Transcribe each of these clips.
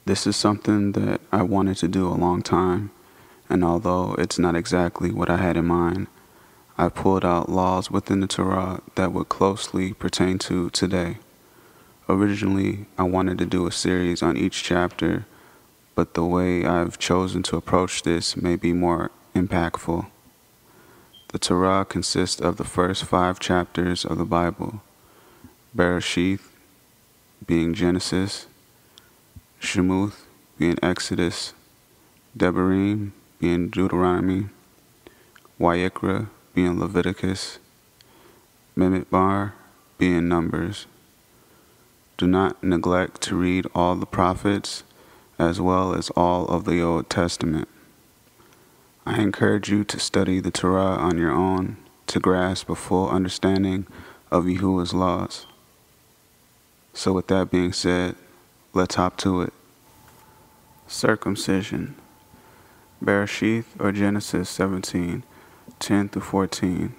This is something that I wanted to do a long time, and although it's not exactly what I had in mind, I pulled out laws within the Torah that would closely pertain to today. Originally, I wanted to do a series on each chapter, but the way I've chosen to approach this may be more impactful. The Torah consists of the first 5 chapters of the Bible: Bereshith, being Genesis; Shemuth, being Exodus; Devarim, being Deuteronomy; Vayikra, being Leviticus; Bamidbar, being Numbers. Do not neglect to read all the prophets as well as all of the Old Testament. I encourage you to study the Torah on your own to grasp a full understanding of Yahuwah's laws. So with that being said, let's hop to it. Circumcision. Bereshith, or Genesis 17, 10-14.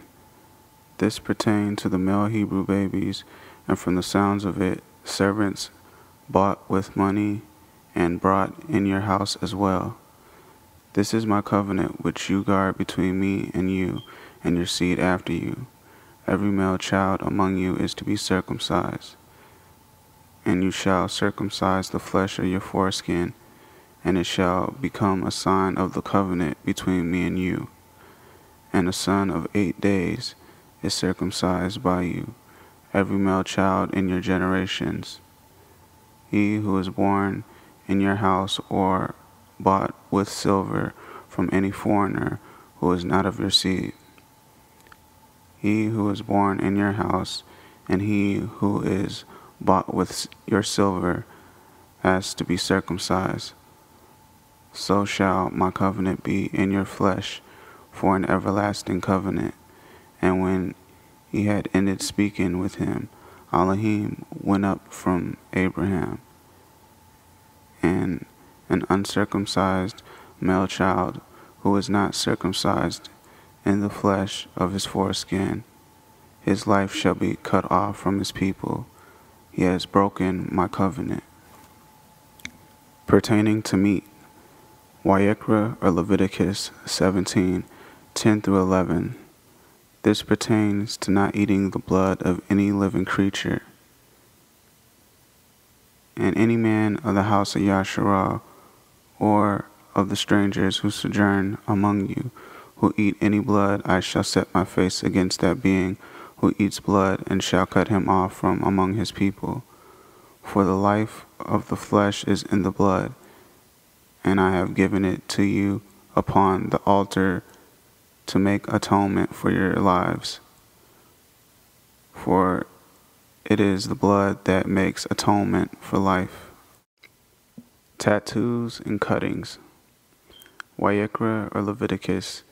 This pertained to the male Hebrew babies, and from the sounds of it, servants bought with money and brought in your house as well. This is my covenant which you guard between me and you and your seed after you. Every male child among you is to be circumcised, and you shall circumcise the flesh of your foreskin, and it shall become a sign of the covenant between me and you. And a son of 8 days is circumcised by you, every male child in your generations. He who is born in your house or bought with silver from any foreigner who is not of your seed. He who is born in your house and he who is bought with your silver has to be circumcised. So shall my covenant be in your flesh for an everlasting covenant. And when he had ended speaking with him, Elohim went up from Abraham, and an uncircumcised male child who is not circumcised in the flesh of his foreskin, his life shall be cut off from his people. He has broken my covenant. Pertaining to meat. Vayikra, or Leviticus 17, 10-11. This pertains to not eating the blood of any living creature. And any man of the house of Yasharah, or of the strangers who sojourn among you, who eat any blood, I shall set my face against that being who eats blood, and shall cut him off from among his people. For the life of the flesh is in the blood, and I have given it to you upon the altar to make atonement for your lives. For it is the blood that makes atonement for life. Tattoos and cuttings. Vayikra, or Leviticus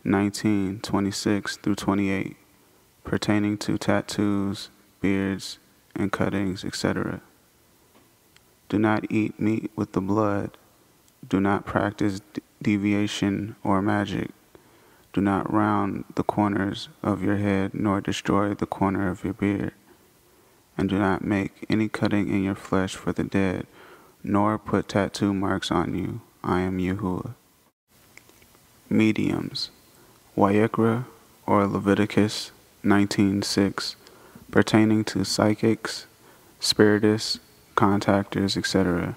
19, 26-28, pertaining to tattoos, beards, and cuttings, etc. Do not eat meat with the blood. Do not practice deviation or magic. Do not round the corners of your head, nor destroy the corner of your beard. And do not make any cutting in your flesh for the dead, nor put tattoo marks on you. I am Yahuwah. Mediums. Vayikra, or Leviticus 19:6, pertaining to psychics, spiritists, contactors, etc.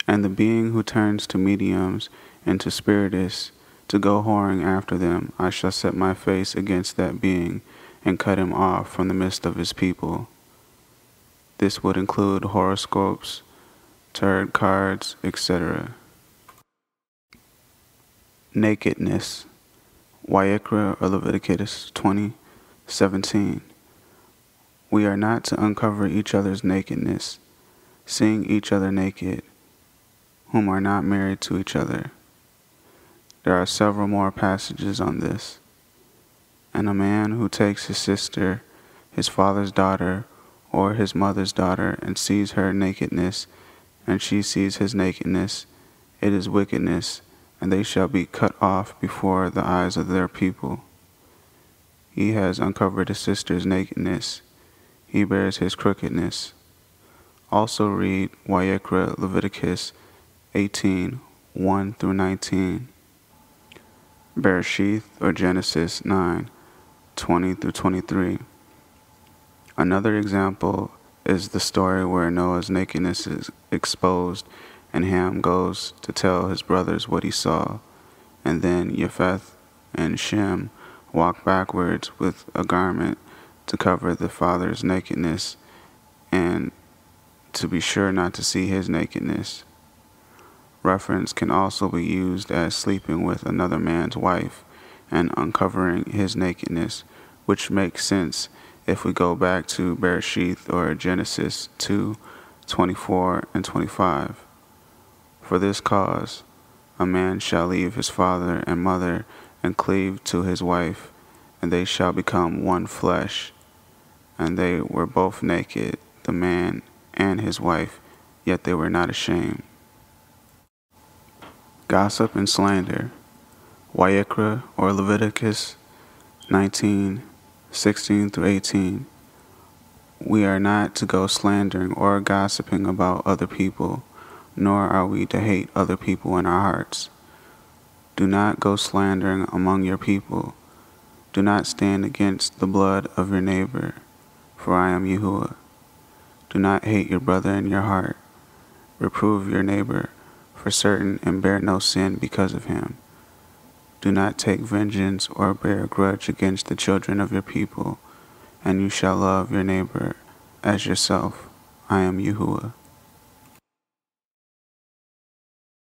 And the being who turns to mediums and to spiritists to go whoring after them, I shall set my face against that being and cut him off from the midst of his people. This would include horoscopes, tarot cards, etc. Nakedness. Vayikra, or Leviticus 20:17. We are not to uncover each other's nakedness, seeing each other naked, whom are not married to each other. There are several more passages on this. And a man who takes his sister, his father's daughter, or his mother's daughter, and sees her nakedness, and she sees his nakedness, it is wickedness, and they shall be cut off before the eyes of their people. He has uncovered his sister's nakedness. He bears his crookedness. Also read Wayikra Leviticus 18, 1 through 19. Bereshith or Genesis 9, 20 through 23. Another example is the story where Noah's nakedness is exposed and Ham goes to tell his brothers what he saw, and then Japheth and Shem walk backwards with a garment to cover the father's nakedness and to be sure not to see his nakedness. Reference can also be used as sleeping with another man's wife and uncovering his nakedness, which makes sense if we go back to Bereshith or Genesis 2, 24 and 25. For this cause, a man shall leave his father and mother and cleave to his wife, and they shall become one flesh. And they were both naked, the man and his wife, yet they were not ashamed. Gossip and slander. Wayikra or Leviticus 19, 16 through 18. We are not to go slandering or gossiping about other people, nor are we to hate other people in our hearts. Do not go slandering among your people. Do not stand against the blood of your neighbor, for I am Yahuwah. Do not hate your brother in your heart. Reprove your neighbor for certain and bear no sin because of him. Do not take vengeance or bear a grudge against the children of your people, and you shall love your neighbor as yourself. I am Yahuwah.